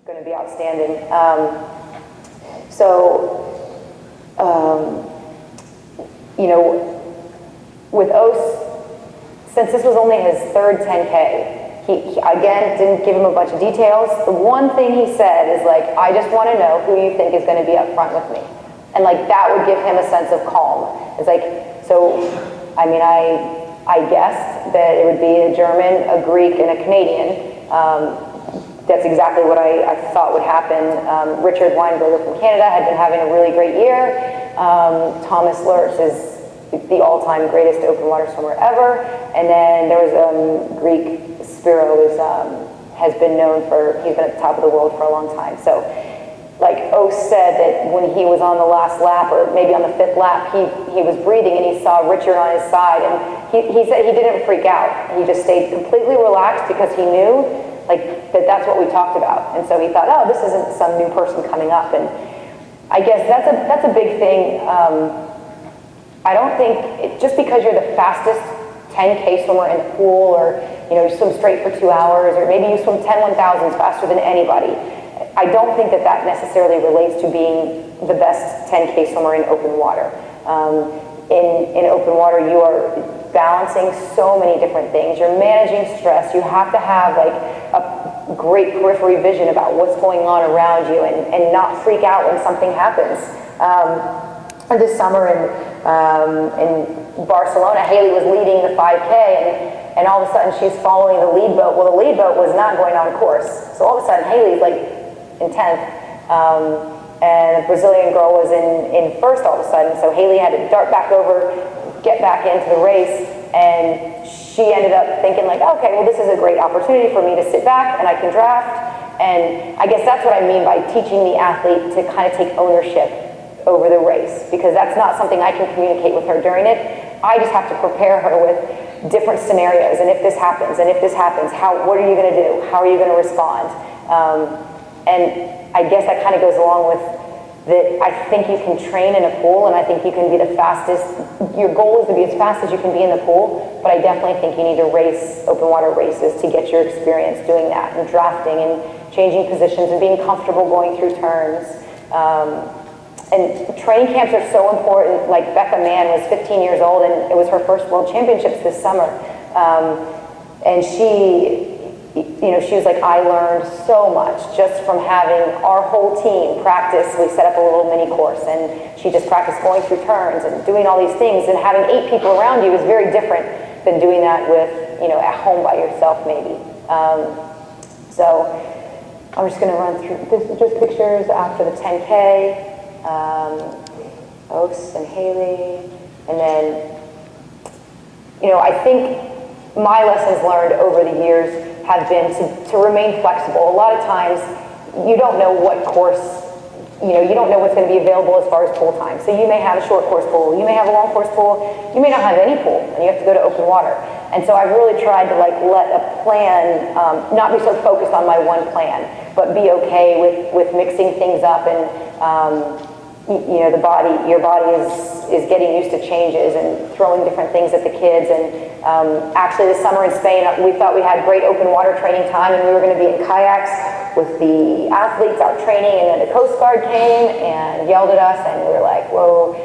going to be outstanding. You know, with Ose, since this was only his third 10K, he again didn't give him a bunch of details. The one thing he said is like, I just want to know who you think is going to be up front with me. And like that would give him a sense of calm. It's like, so, I mean, I guessed that it would be a German, a Greek, and a Canadian. That's exactly what I thought would happen. Richard Weinberger from Canada had been having a really great year. Thomas Lurch is the all-time greatest open water swimmer ever. And then there was Greek Spiro has been known for, he's been at the top of the world for a long time. So like Ose said that when he was on the last lap, or maybe on the 5th lap, he was breathing and he saw Richard on his side, and he said he didn't freak out. He just stayed completely relaxed because he knew like that's what we talked about. And so he thought, oh, this isn't some new person coming up. And I guess that's a big thing. I don't think just because you're the fastest 10K swimmer in the pool, or you swim straight for 2 hours, or maybe you swim 10 1,000s faster than anybody, I don't think that necessarily relates to being the best 10K swimmer in open water. In open water, you are balancing so many different things. You're managing stress. You have to have like a great periphery vision about what's going on around you, and not freak out when something happens. This summer in Barcelona, Haley was leading the 5K, and all of a sudden she's following the lead boat. Well, the lead boat was not going on course. So all of a sudden Haley's like in 10th, and the Brazilian girl was in first all of a sudden. So Haley had to dart back over, get back into the race, and she ended up thinking like, okay, well, this is a great opportunity for me to sit back and I can draft. And I guess that's what I mean by teaching the athlete to kind of take ownership over the race, because that's not something I can communicate with her during it. I just have to prepare her with different scenarios, and if this happens, what are you going to do? How are you going to respond? And I guess that kind of goes along with that. I think you can train in a pool, and I think you can be the fastest. Your goal is to be as fast as you can be in the pool, but I definitely think you need to race open water races to get your experience doing that, and drafting and changing positions and being comfortable going through turns. And training camps are so important. Like Becca Mann was 15 years old, and it was her first World Championships this summer. And she was like, I learned so much just from having our whole team practice. We set up a little mini course, and she just practiced going through turns and doing all these things. And having 8 people around you is very different than doing that with, at home by yourself maybe. So I'm just going to run through. This is just pictures after the 10K. Ose and Haley, and then, I think my lessons learned over the years have been to remain flexible. A lot of times, you don't know what course, you don't know what's going to be available as far as pool time. So you may have a short course pool, you may have a long course pool, you may not have any pool, and you have to go to open water. And so I've really tried to let a plan, not be so focused on my one plan, but be okay with mixing things up, and your body is getting used to changes and throwing different things at the kids. And actually this summer in Spain, we thought we had great open water training time, and we were going to be in kayaks with the athletes out training, and then the Coast Guard came and yelled at us, and we were like, whoa.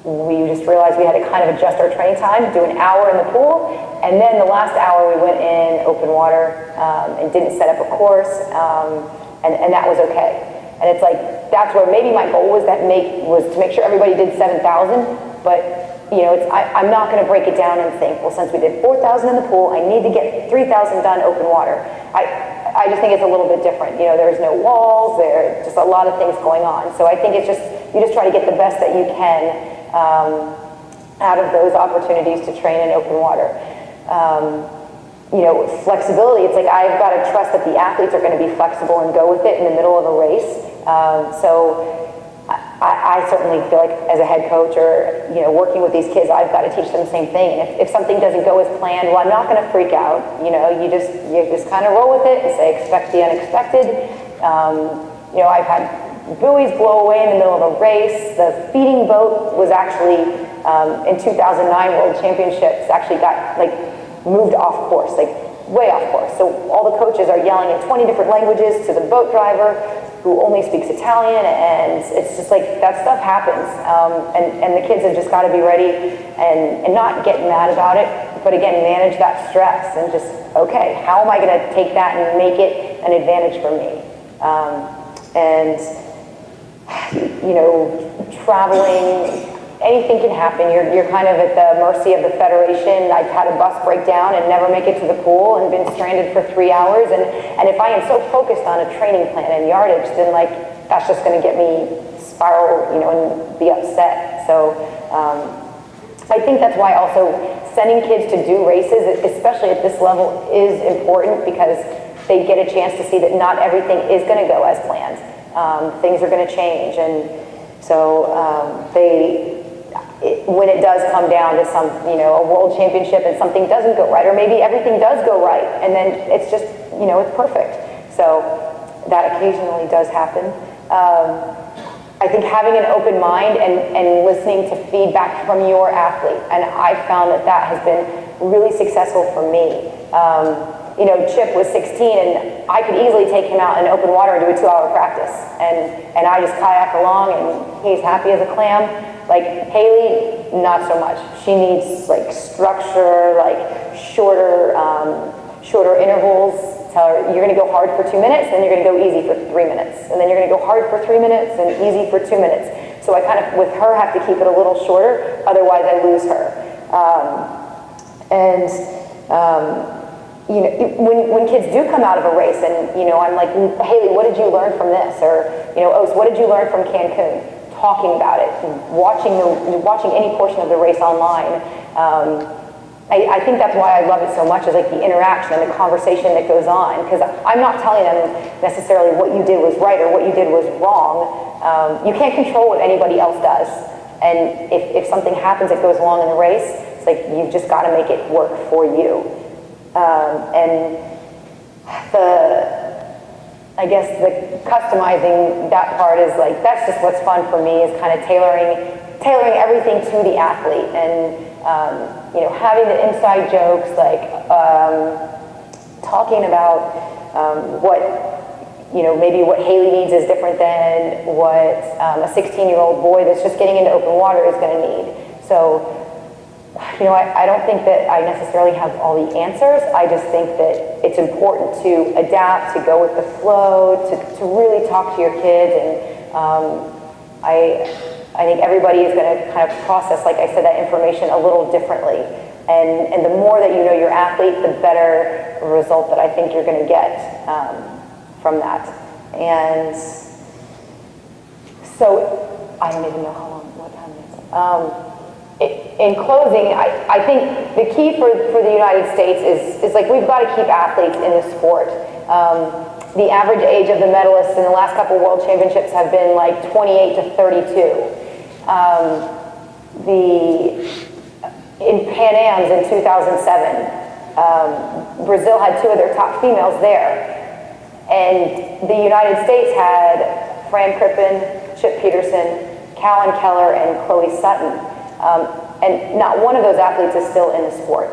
We just realized we had to kind of adjust our training time, do an hour in the pool, and then the last hour we went in open water and didn't set up a course, and that was okay. And it's like, that's where maybe my goal was to make sure everybody did 7,000, but I'm not going to break it down and think, well, since we did 4,000 in the pool, I need to get 3,000 done open water. I just think it's a little bit different. There's no walls, there's just a lot of things going on. So I think it's just, you just try to get the best that you can out of those opportunities to train in open water. Flexibility, it's like I've got to trust that the athletes are going to be flexible and go with it in the middle of a race. So I certainly feel like as a head coach, or working with these kids, I've got to teach them the same thing. And if something doesn't go as planned, well, I'm not going to freak out. You just kind of roll with it and say, expect the unexpected. I've had buoys blow away in the middle of a race. The feeding boat was actually in 2009 World Championships actually got moved off course. way off course. So all the coaches are yelling in 20 different languages to the boat driver who only speaks Italian, and it's just like, that stuff happens. And the kids have just got to be ready and not get mad about it, but again, manage that stress and just, okay, how am I going to take that and make it an advantage for me? And, you know, traveling, anything can happen. You're kind of at the mercy of the federation. I've had a bus break down and never make it to the pool and been stranded for 3 hours. And if I am so focused on a training plan and yardage, then like, that's just going to get me spiral, you know, and be upset. So I think that's why also sending kids to do races, especially at this level, is important, because they get a chance to see that not everything is going to go as planned. Things are going to change, and so when it does come down to some, you know, a world championship and something doesn't go right, or maybe everything does go right, and then it's just, you know, it's perfect. So that occasionally does happen. I think having an open mind and listening to feedback from your athlete, and I've found that that has been really successful for me. You know, Chip was 16, and I could easily take him out in open water and do a 2-hour practice, and I just kayak along, and he's happy as a clam. Like Haley, not so much. She needs like structure, like shorter intervals. Tell her, you're going to go hard for 2 minutes, then you're going to go easy for 3 minutes, and then you're going to go hard for 3 minutes and easy for 2 minutes. So I kind of, with her, have to keep it a little shorter, otherwise I lose her. You know, when kids do come out of a race, and you know, I'm like, Haley, what did you learn from this? Or you know, Ose, what did you learn from Cancun? Talking about it, watching any portion of the race online. I think that's why I love it so much, is like the interaction and the conversation that goes on, because I'm not telling them necessarily what you did was right or what you did was wrong. You can't control what anybody else does, and if something happens that goes wrong in the race, it's like you've just got to make it work for you. And I guess the customizing, that part is like, that's just what's fun for me, is kind of tailoring everything to the athlete, and you know, having the inside jokes, like talking about what, you know, maybe what Haley needs is different than what a 16-year-old boy that's just getting into open water is going to need. So, you know, I don't think that I necessarily have all the answers. I just think that it's important to adapt, to go with the flow, to really talk to your kids, and I think everybody is going to kind of process, like I said, that information a little differently. And the more that you know your athlete, the better result that I think you're going to get from that. And so I don't even know what time it is. In closing, I think the key for the United States is like, we've got to keep athletes in the sport. The average age of the medalists in the last couple World Championships have been like 28 to 32. In Pan Am's in 2007, Brazil had 2 of their top females there. And the United States had Fran Crippen, Chip Peterson, Callan Keller, and Chloe Sutton. And not one of those athletes is still in the sport.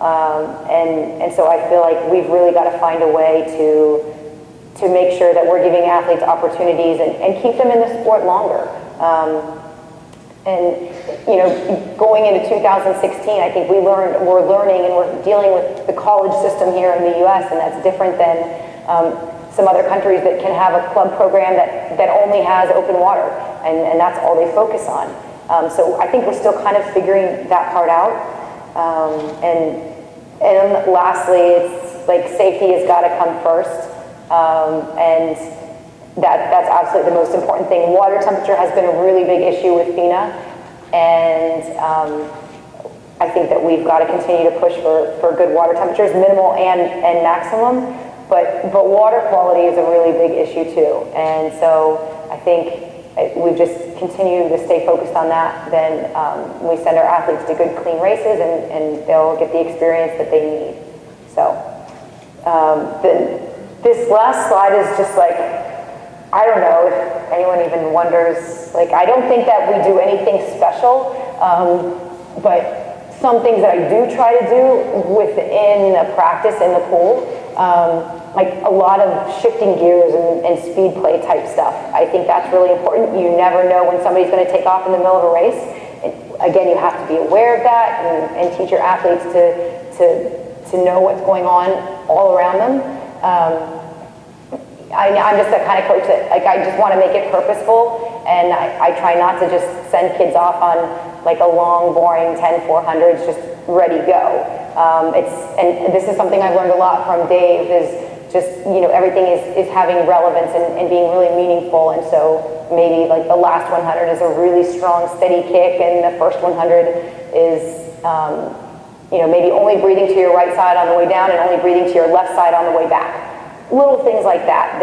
And so I feel like we've really got to find a way to make sure that we're giving athletes opportunities and keep them in the sport longer. And you know, going into 2016, I think we're learning and we're dealing with the college system here in the U.S., and that's different than some other countries that can have a club program that only has open water, and that's all they focus on. So I think we're still kind of figuring that part out. And lastly, it's like safety has got to come first, and that's absolutely the most important thing. Water temperature has been a really big issue with FINA, and I think that we've got to continue to push for good water temperatures, minimal and maximum, but water quality is a really big issue too. And so I think we just continue to stay focused on that, then we send our athletes to good, clean races, and they'll get the experience that they need. So this last slide is just like, I don't know if anyone even wonders, like, I don't think that we do anything special, but some things that I do try to do within a practice in the pool, like a lot of shifting gears and speed play type stuff. I think that's really important. You never know when somebody's going to take off in the middle of a race. Again, you have to be aware of that and teach your athletes to know what's going on all around them. I'm just the kind of coach that, like, I just want to make it purposeful, and I try not to just send kids off on like a long, boring 10-400s, just ready, go. And this is something I've learned a lot from Dave, is just, everything is having relevance and being really meaningful. And so maybe like the last 100 is a really strong, steady kick, and the first 100 is, maybe only breathing to your right side on the way down and only breathing to your left side on the way back. Little things like that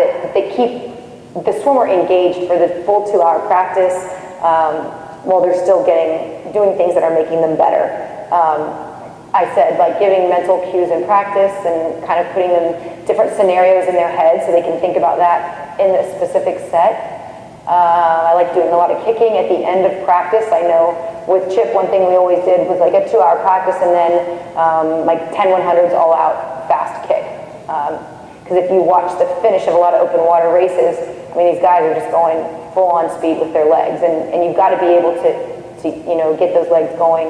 keep the swimmer engaged for the full 2-hour practice, while they're still doing things that are making them better. I said, like, giving mental cues in practice and kind of putting them different scenarios in their head so they can think about that in the specific set. I like doing a lot of kicking at the end of practice. I know with Chip, one thing we always did was like a 2-hour practice and then like 10-100s all out fast kick. Because if you watch the finish of a lot of open water races, I mean, these guys are just going full on speed with their legs, and you've got to be able to get those legs going.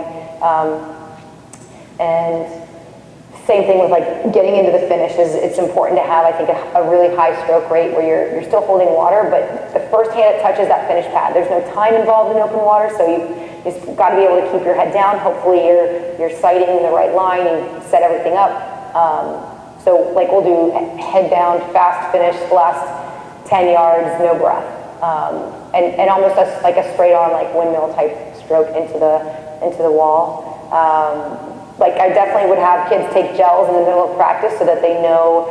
And same thing with like getting into the finish it's important to have, I think, a really high stroke rate where you're still holding water, but the first hand it touches that finish pad. There's no time involved in open water, so you've just got to be able to keep your head down. Hopefully you're sighting the right line and set everything up. So like we'll do head down, fast finish, last 10 yards, no breath. And almost like a straight on, like windmill type stroke into the wall. Like I definitely would have kids take gels in the middle of practice so that they know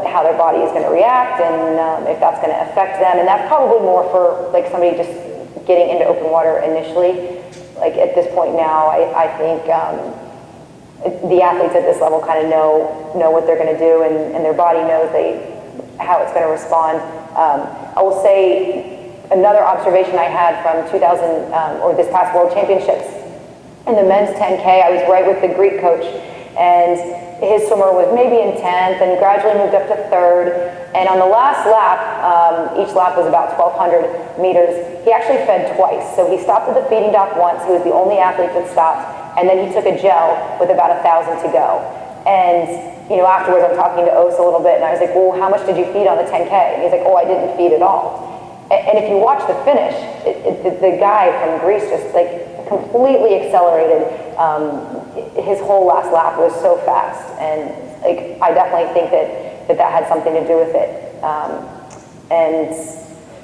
how their body is going to react and if that's going to affect them. And that's probably more for like somebody just getting into open water initially. Like at this point now, I think the athletes at this level kind of know what they're going to do, and their body knows how it's going to respond. I will say another observation I had from 2000 or this past World Championships. In the men's 10K, I was right with the Greek coach, and his swimmer was maybe in 10th and gradually moved up to 3rd. And on the last lap, each lap was about 1,200 meters, he actually fed twice. So he stopped at the feeding dock once. He was the only athlete that stopped. And then he took a gel with about 1,000 to go. And afterwards I'm talking to Os a little bit, and I was like, well, how much did you feed on the 10K? And he's like, oh, I didn't feed at all. And if you watch the finish, the guy from Greece just like completely accelerated. His whole last lap was so fast, and like I definitely think that had something to do with it. And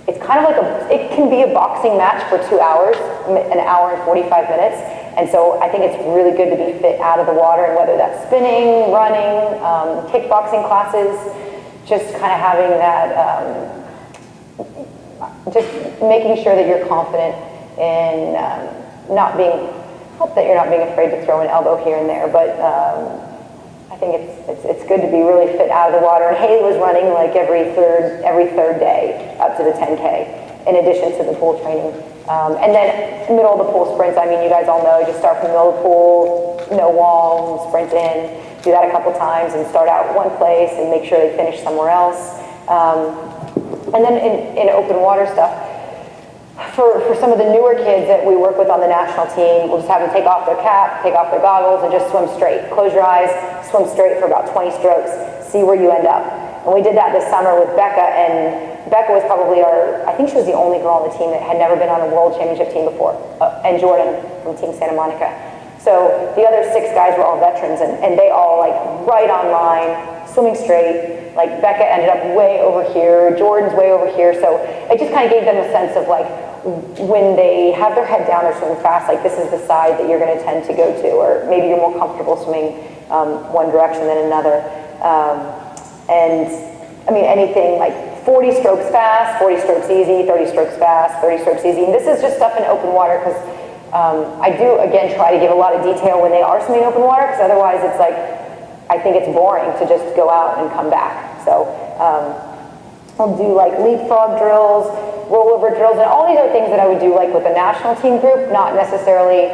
it's kind of like it can be a boxing match for 2 hours, an hour and 45 minutes. And so I think it's really good to be fit out of the water, and whether that's spinning, running, kickboxing classes, just kind of having that, just making sure that you're confident in not that you're not being afraid to throw an elbow here and there, but I think it's good to be really fit out of the water. And Haley was running like every third day up to the 10K, in addition to the pool training. And then middle of the pool sprints, I mean, you guys all know, just start from the middle of the pool, no wall, sprint in, do that a couple times and start out one place and make sure they finish somewhere else. And then in open water stuff, for some of the newer kids that we work with on the national team, we'll just have them take off their cap, take off their goggles, and just swim straight. Close your eyes, swim straight for about 20 strokes, see where you end up. And we did that this summer with Becca, and Becca was probably I think she was the only girl on the team that had never been on a world championship team before, and Jordan from Team Santa Monica. So the other 6 guys were all veterans, and they all like right on line, swimming straight. Like Becca ended up way over here, Jordan's way over here. So it just kind of gave them a sense of like, when they have their head down or swimming fast, like this is the side that you're going to tend to go to, or maybe you're more comfortable swimming one direction than another. And I mean, anything like 40 strokes fast, 40 strokes easy, 30 strokes fast, 30 strokes easy. And this is just stuff in open water, because I do, again, try to give a lot of detail when they are swimming open water, because otherwise it's like, I think it's boring to just go out and come back. So I'll do like leapfrog drills, rollover drills, and all these are things that I would do like with the national team group, not necessarily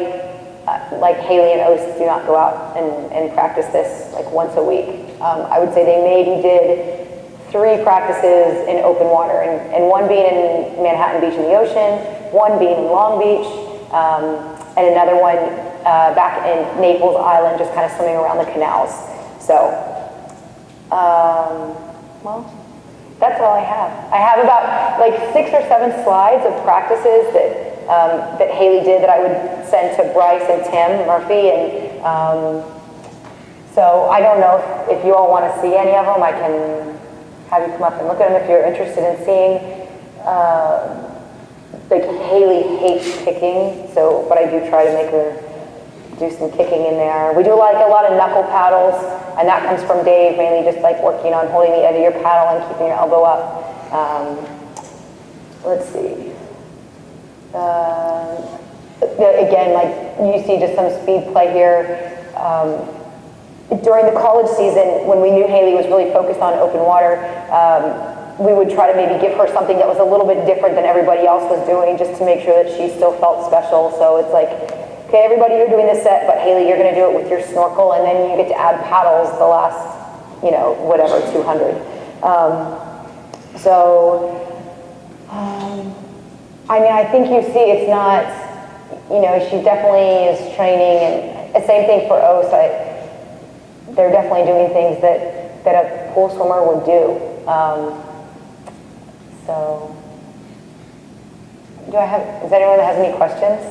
like Haley and Oast do not go out and practice this like once a week. I would say they maybe did 3 practices in open water, and one being in Manhattan Beach in the ocean, one being in Long Beach, and another one back in Naples Island, just kind of swimming around the canals. So, well, that's all I have. I have about like 6 or 7 slides of practices that Haley did that I would send to Bryce and Tim Murphy, and so I don't know if you all want to see any of them. I can have you come up and look at them if you're interested in seeing. Like Haley hates kicking, so but I do try to make her do some kicking in there. We do like a lot of knuckle paddles, and that comes from Dave, mainly just like working on holding the end of your paddle and keeping your elbow up. Let's see. Again, like you see just some speed play here. During the college season, when we knew Haley was really focused on open water, we would try to maybe give her something that was a little bit different than everybody else was doing, just to make sure that she still felt special. So it's like, okay, everybody, you're doing this set, but Haley, you're going to do it with your snorkel, and then you get to add paddles the last, you know, whatever, 200. I mean, I think you see it's not, you know, she definitely is training, and the same thing for Os. They're definitely doing things that a pool swimmer would do. So, does anyone that has any questions?